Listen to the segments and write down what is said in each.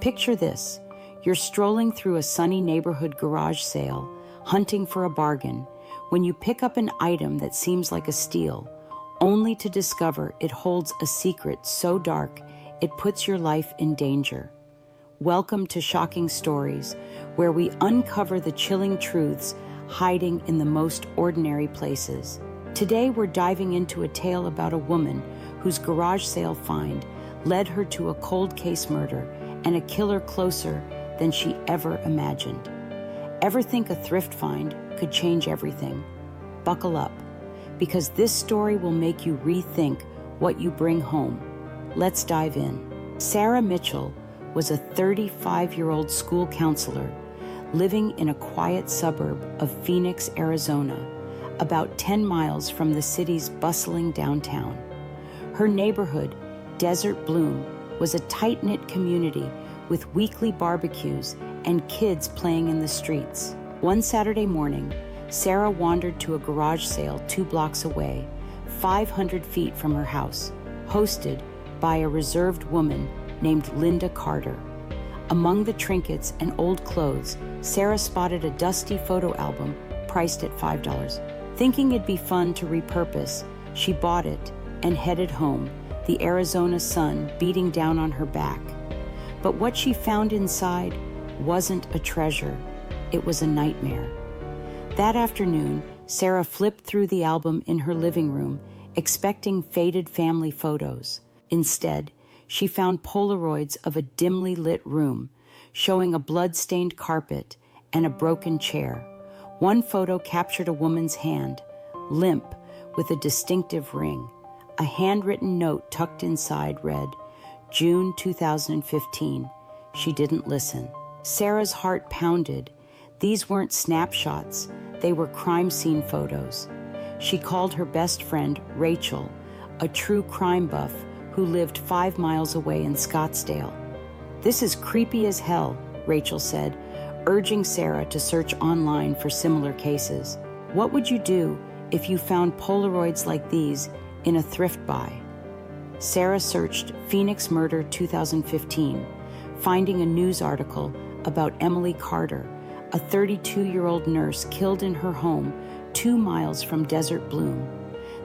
Picture this. You're strolling through a sunny neighborhood garage sale, hunting for a bargain, when you pick up an item that seems like a steal, only to discover it holds a secret so dark it puts your life in danger. Welcome to Shocking Stories, where we uncover the chilling truths hiding in the most ordinary places. Today we're diving into a tale about a woman whose garage sale find led her to a cold case murder and a killer closer than she ever imagined. Ever think a thrift find could change everything? Buckle up, because this story will make you rethink what you bring home. Let's dive in. Sarah Mitchell was a 35-year-old school counselor living in a quiet suburb of Phoenix, Arizona, about 10 miles from the city's bustling downtown. Her neighborhood, Desert Bloom, was a tight-knit community with weekly barbecues and kids playing in the streets. One Saturday morning, Sarah wandered to a garage sale 2 blocks away, 500 feet from her house, hosted by a reserved woman named Linda Carter. Among the trinkets and old clothes, Sarah spotted a dusty photo album priced at $5. Thinking it'd be fun to repurpose, she bought it and headed home, the Arizona sun beating down on her back. But what she found inside wasn't a treasure, it was a nightmare. That afternoon, Sarah flipped through the album in her living room, expecting faded family photos. Instead, she found Polaroids of a dimly lit room, showing a blood-stained carpet and a broken chair. One photo captured a woman's hand, limp, with a distinctive ring. A handwritten note tucked inside read, June 2015. She didn't listen. Sarah's heart pounded. These weren't snapshots, they were crime scene photos. She called her best friend, Rachel, a true crime buff who lived 5 miles away in Scottsdale. "This is creepy as hell," Rachel said, urging Sarah to search online for similar cases. "What would you do if you found Polaroids like these in a thrift buy?" Sarah searched Phoenix Murder 2015, finding a news article about Emily Carter, a 32-year-old nurse killed in her home 2 miles from Desert Bloom.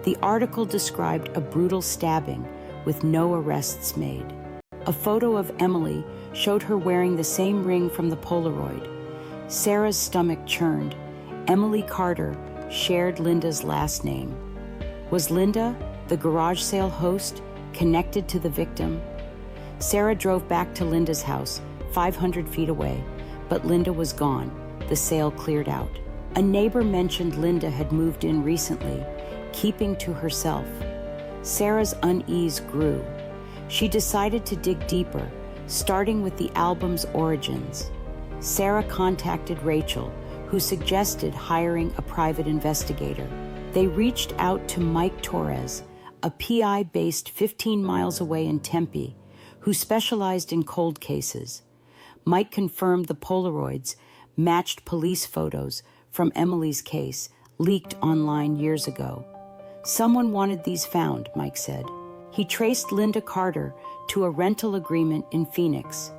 The article described a brutal stabbing with no arrests made. A photo of Emily showed her wearing the same ring from the Polaroid. Sarah's stomach churned. Emily Carter shared Linda's last name. Was Linda, the garage sale host, connected to the victim? Sarah drove back to Linda's house, 500 feet away, but Linda was gone. The sale cleared out. A neighbor mentioned Linda had moved in recently, keeping to herself. Sarah's unease grew. She decided to dig deeper, starting with the album's origins. Sarah contacted Rachel, who suggested hiring a private investigator. They reached out to Mike Torres, a PI based 15 miles away in Tempe, who specialized in cold cases. Mike confirmed the Polaroids matched police photos from Emily's case leaked online years ago. Someone wanted these found, Mike said. He traced Linda Carter to a rental agreement in Phoenix,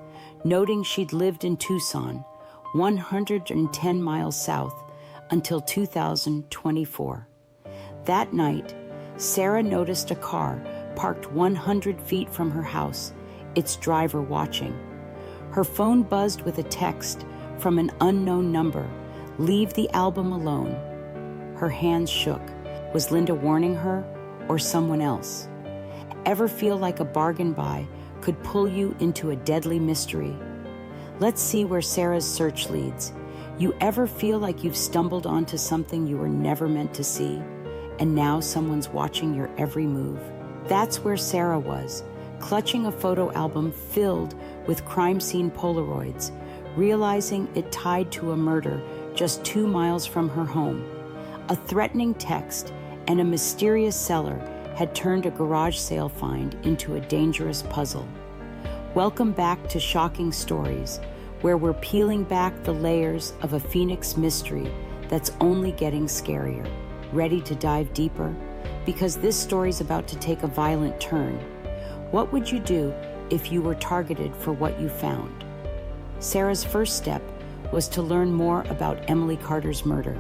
noting she'd lived in Tucson, 110 miles south, until 2024. That night, Sarah noticed a car parked 100 feet from her house, its driver watching. Her phone buzzed with a text from an unknown number, "Leave the album alone." Her hands shook. Was Linda warning her or someone else? Ever feel like a bargain buy could pull you into a deadly mystery? Let's see where Sarah's search leads. You ever feel like you've stumbled onto something you were never meant to see, and now someone's watching your every move? That's where Sarah was, clutching a photo album filled with crime scene Polaroids, realizing it tied to a murder just 2 miles from her home. A threatening text and a mysterious seller had turned a garage sale find into a dangerous puzzle. Welcome back to Shocking Stories, where we're peeling back the layers of a Phoenix mystery that's only getting scarier. Ready to dive deeper? Because this story's about to take a violent turn. What would you do if you were targeted for what you found? Sarah's first step was to learn more about Emily Carter's murder.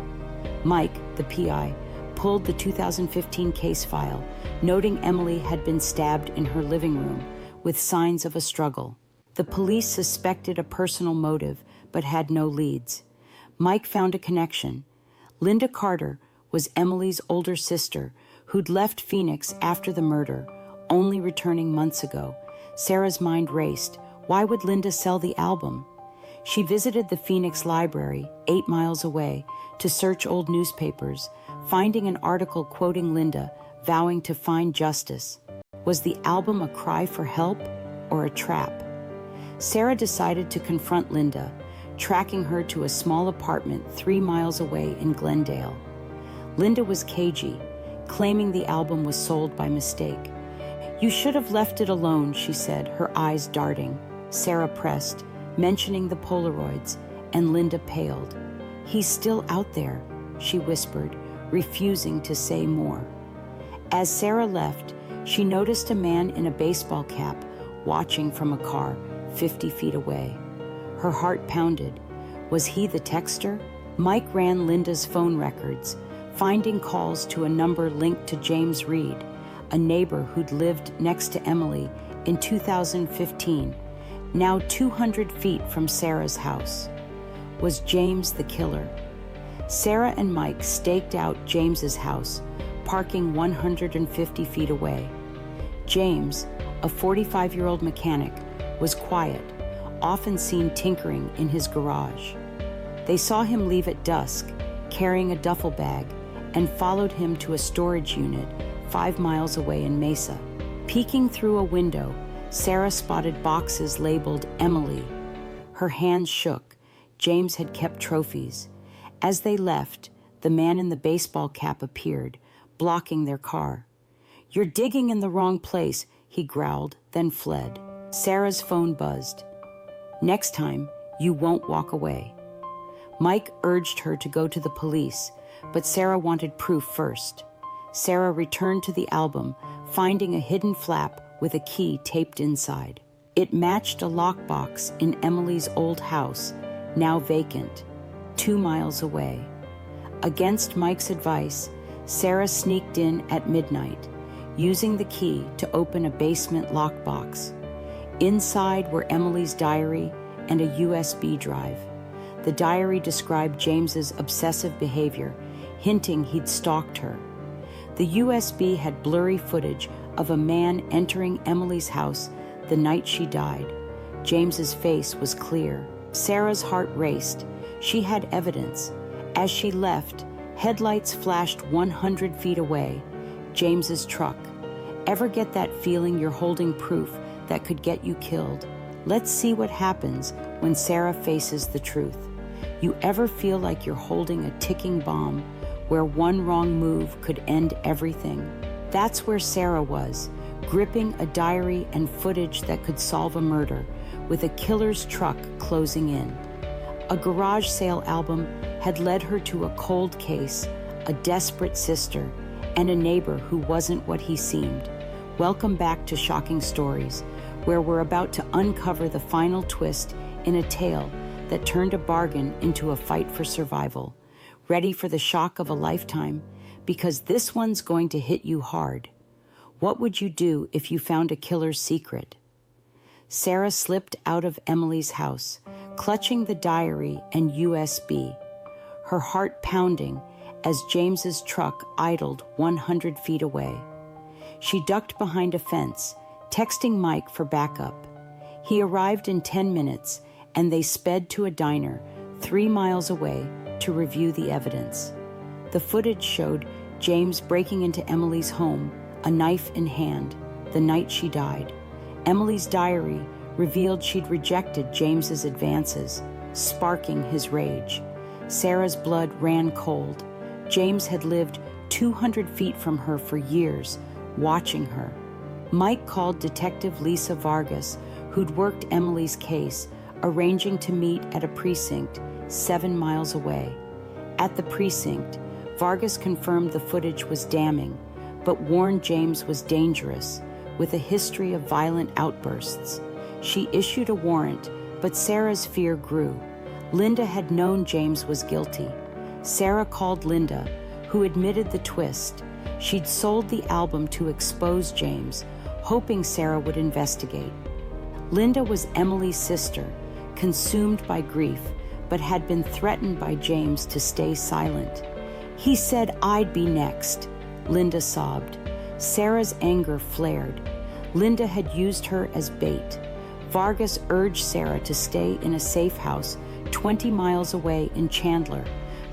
Mike, the PI, pulled the 2015 case file, noting Emily had been stabbed in her living room with signs of a struggle. The police suspected a personal motive, but had no leads. Mike found a connection. Linda Carter was Emily's older sister, who'd left Phoenix after the murder, only returning months ago. Sarah's mind raced. Why would Linda sell the album? She visited the Phoenix Library, 8 miles away, to search old newspapers, finding an article quoting Linda, vowing to find justice. Was the album a cry for help or a trap? Sarah decided to confront Linda, tracking her to a small apartment 3 miles away in Glendale. Linda was cagey, claiming the album was sold by mistake. "You should have left it alone," she said, her eyes darting. Sarah pressed, mentioning the Polaroids, and Linda paled. "He's still out there," she whispered, refusing to say more. As Sarah left, she noticed a man in a baseball cap watching from a car 50 feet away. Her heart pounded. Was he the texter? Mike ran Linda's phone records, finding calls to a number linked to James Reed, a neighbor who'd lived next to Emily in 2015, now 200 feet from Sarah's house. Was James the killer? Sarah and Mike staked out James's house, parking 150 feet away. James, a 45-year-old mechanic, was quiet, often seen tinkering in his garage. They saw him leave at dusk, carrying a duffel bag, and followed him to a storage unit 5 miles away in Mesa. Peeking through a window, Sarah spotted boxes labeled Emily. Her hands shook. James had kept trophies. As they left, the man in the baseball cap appeared, blocking their car. "You're digging in the wrong place," he growled, then fled. Sarah's phone buzzed. "Next time, you won't walk away." Mike urged her to go to the police, but Sarah wanted proof first. Sarah returned to the album, finding a hidden flap with a key taped inside. It matched a lockbox in Emily's old house, now vacant, 2 miles away. Against Mike's advice, Sarah sneaked in at midnight, using the key to open a basement lockbox. Inside were Emily's diary and a USB drive. The diary described James's obsessive behavior, hinting he'd stalked her. The USB had blurry footage of a man entering Emily's house the night she died. James's face was clear. Sarah's heart raced. She had evidence. As she left, headlights flashed 100 feet away. James's truck. Ever get that feeling you're holding proof that could get you killed? Let's see what happens when Sarah faces the truth. You ever feel like you're holding a ticking bomb where one wrong move could end everything? That's where Sarah was, gripping a diary and footage that could solve a murder, with a killer's truck closing in. A garage sale album had led her to a cold case, a desperate sister, and a neighbor who wasn't what he seemed. Welcome back to Shocking Stories, where we're about to uncover the final twist in a tale that turned a bargain into a fight for survival. Ready for the shock of a lifetime? Because this one's going to hit you hard. What would you do if you found a killer's secret? Sarah slipped out of Emily's house, clutching the diary and USB, her heart pounding as James's truck idled 100 feet away. She ducked behind a fence, texting Mike for backup. He arrived in 10 minutes, and they sped to a diner 3 miles away to review the evidence. The footage showed James breaking into Emily's home, a knife in hand, the night she died. Emily's diary revealed she'd rejected James's advances, sparking his rage. Sarah's blood ran cold. James had lived 200 feet from her for years, watching her. Mike called Detective Lisa Vargas, who'd worked Emily's case, arranging to meet at a precinct 7 miles away. At the precinct, Vargas confirmed the footage was damning, but warned James was dangerous, with a history of violent outbursts. She issued a warrant, But Sarah's fear grew. Linda had known James was guilty. Sarah called Linda, who admitted the twist. She'd sold the album to expose James, hoping Sarah would investigate. Linda was Emily's sister, consumed by grief, but had been threatened by James to stay silent. "He said I'd be next," Linda sobbed. Sarah's anger flared. Linda had used her as bait. Vargas urged Sarah to stay in a safe house 20 miles away in Chandler,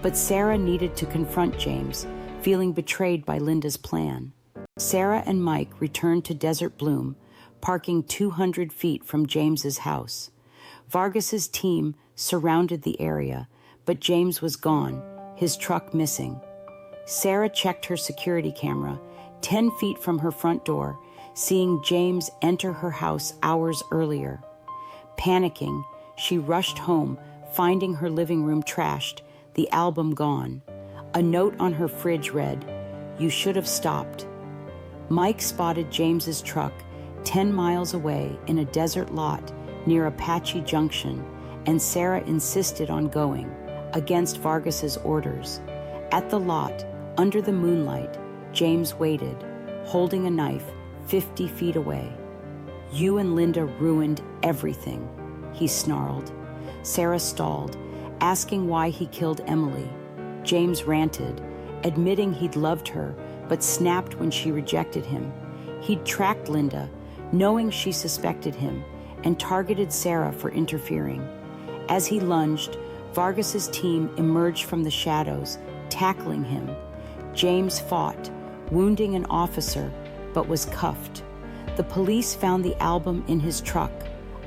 but Sarah needed to confront James, feeling betrayed by Linda's plan. Sarah and Mike returned to Desert Bloom, parking 200 feet from James's house. Vargas's team surrounded the area, but James was gone, his truck missing. Sarah checked her security camera, 10 feet from her front door, seeing James enter her house hours earlier. Panicking, she rushed home, finding her living room trashed, the album gone. A note on her fridge read, "You should have stopped." Mike spotted James's truck 10 miles away in a desert lot near Apache Junction, and Sarah insisted on going, against Vargas's orders. At the lot, under the moonlight, James waited, holding a knife 50 feet away. "You and Linda ruined everything," he snarled. Sarah stalled, asking why he killed Emily. James ranted, admitting he'd loved her, but snapped when she rejected him. He'd tracked Linda, knowing she suspected him, and targeted Sarah for interfering. As he lunged, Vargas's team emerged from the shadows, tackling him. James fought, wounding an officer, but was cuffed. The police found the album in his truck,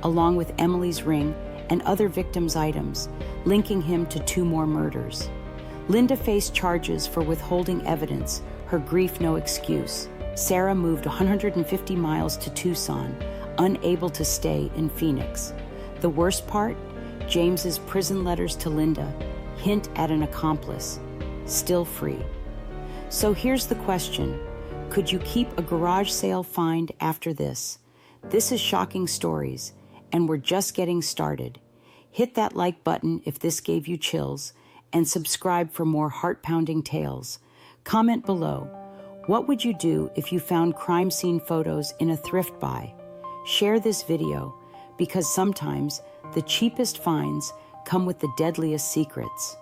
along with Emily's ring and other victims' items, linking him to 2 more murders. Linda faced charges for withholding evidence, her grief no excuse. Sarah moved 150 miles to Tucson, unable to stay in Phoenix. The worst part? James's prison letters to Linda hint at an accomplice, still free. So here's the question. Could you keep a garage sale find after this? This is Shocking Stories, and we're just getting started. Hit that like button if this gave you chills, and subscribe for more heart-pounding tales. Comment below. What would you do if you found crime scene photos in a thrift buy? Share this video, because sometimes the cheapest finds come with the deadliest secrets.